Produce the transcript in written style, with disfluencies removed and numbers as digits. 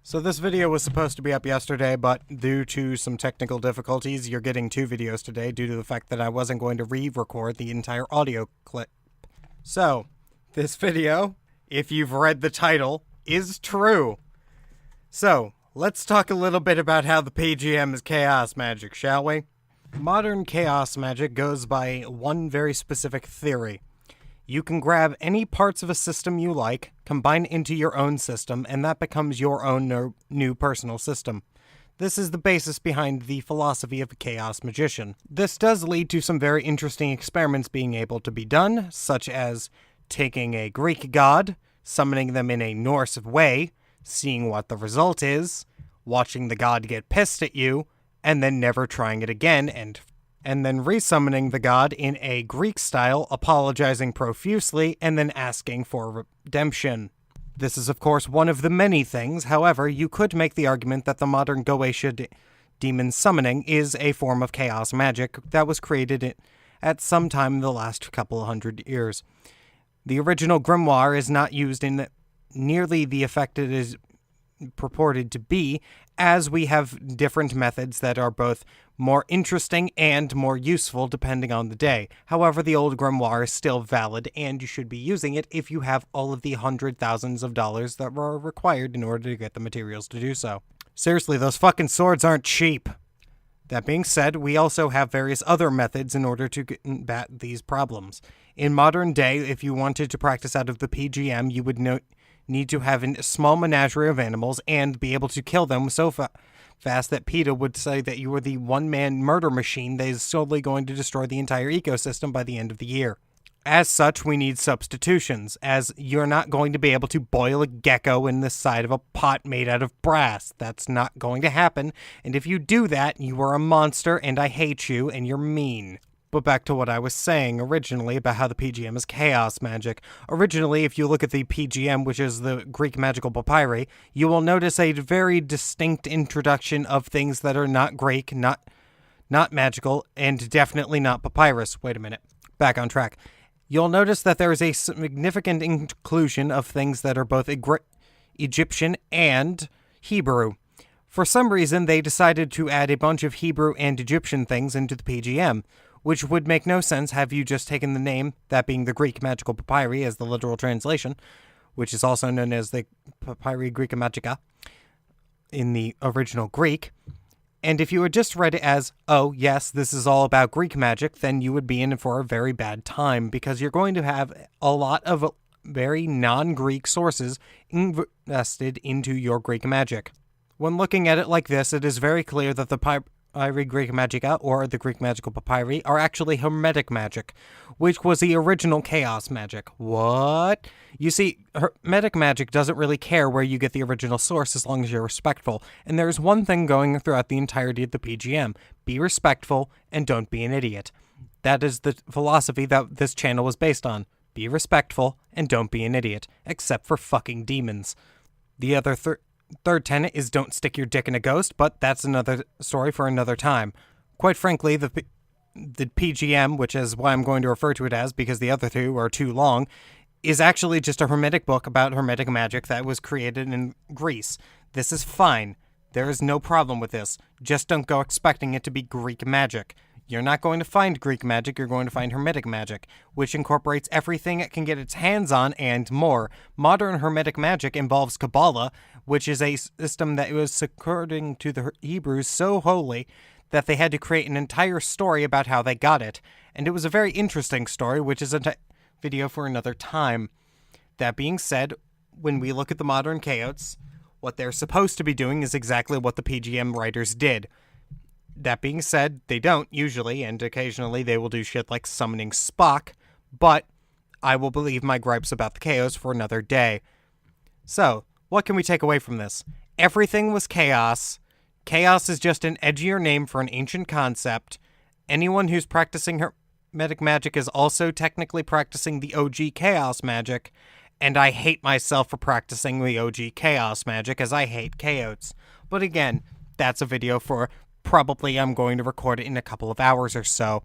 So this video was supposed to be up yesterday, but due to some technical difficulties, you're getting 2 videos today due to the fact that I wasn't going to re-record the entire audio clip. So, this video, if you've read the title, is true. So, let's talk a little bit about how the PGM is chaos magic, shall we? Modern chaos magic goes by one very specific theory. You can grab any parts of a system you like, combine into your own system, and that becomes your own new personal system. This is the basis behind the philosophy of a chaos magician. This does lead to some very interesting experiments being able to be done, such as taking a Greek god, summoning them in a Norse way, seeing what the result is, watching the god get pissed at you, and then never trying it again, and then resummoning the god in a Greek style, apologizing profusely, and then asking for redemption. This is of course one of the many things. However, you could make the argument that the modern Goetia demon summoning is a form of chaos magic that was created at some time in the last couple hundred years. The original grimoire is not used in nearly the effect it is purported to be, as we have different methods that are both more interesting and more useful depending on the day. However, the old grimoire is still valid, and you should be using it if you have all of the $100,000s of dollars that are required in order to get the materials to do so. Seriously, those fucking swords aren't cheap. That being said, we also have various other methods in order to combat these problems. In modern day, if you wanted to practice out of the PGM, you would need to have a small menagerie of animals and be able to kill them so fast that PETA would say that you were the one-man murder machine that is solely going to destroy the entire ecosystem by the end of the year. As such, we need substitutions, as you're not going to be able to boil a gecko in the side of a pot made out of brass. That's not going to happen, and if you do that, you are a monster, and I hate you, and you're mean. But back to what I was saying originally about how the PGM is chaos magic. Originally, if you look at the PGM, which is the Greek magical papyri, you will notice a very distinct introduction of things that are not Greek, not magical, and definitely not papyrus. Wait a minute. Back on track. You'll notice that there is a significant inclusion of things that are both Egyptian and Hebrew. For some reason, they decided to add a bunch of Hebrew and Egyptian things into the PGM, which would make no sense have you just taken the name, that being the Greek magical papyri as the literal translation, which is also known as the Papyri Graeca Magica in the original Greek. And if you had just read it as, oh yes, this is all about Greek magic, then you would be in for a very bad time, because you're going to have a lot of very non-Greek sources invested into your Greek magic. When looking at it like this, it is very clear that the Papyri Graeca Magica, or the Greek magical papyri, are actually Hermetic magic, which was the original chaos magic. What? You see, Hermetic magic doesn't really care where you get the original source as long as you're respectful, and there's one thing going throughout the entirety of the PGM. Be respectful, and don't be an idiot. That is the philosophy that this channel was based on. Be respectful, and don't be an idiot, except for fucking demons. The other third tenet is don't stick your dick in a ghost, but that's another story for another time. Quite frankly, the PGM, which is why I'm going to refer to it as, because the other two are too long, is actually just a Hermetic book about Hermetic magic that was created in Greece. This is fine. There is no problem with this. Just don't go expecting it to be Greek magic. You're not going to find Greek magic, you're going to find Hermetic magic, which incorporates everything it can get its hands on and more. Modern Hermetic magic involves Kabbalah, which is a system that was, according to the Hebrews, so holy that they had to create an entire story about how they got it. And it was a very interesting story, which is a video for another time. That being said, when we look at the modern chaos, what they're supposed to be doing is exactly what the PGM writers did. That being said, they don't usually, and occasionally they will do shit like summoning Spock, but I will believe my gripes about the chaos for another day. So, what can we take away from this? Everything was chaos. Chaos is just an edgier name for an ancient concept. Anyone who's practicing Hermetic magic is also technically practicing the OG chaos magic, and I hate myself for practicing the OG chaos magic, as I hate chaos. But again, that's a video for probably I'm going to record it in a couple of hours or so.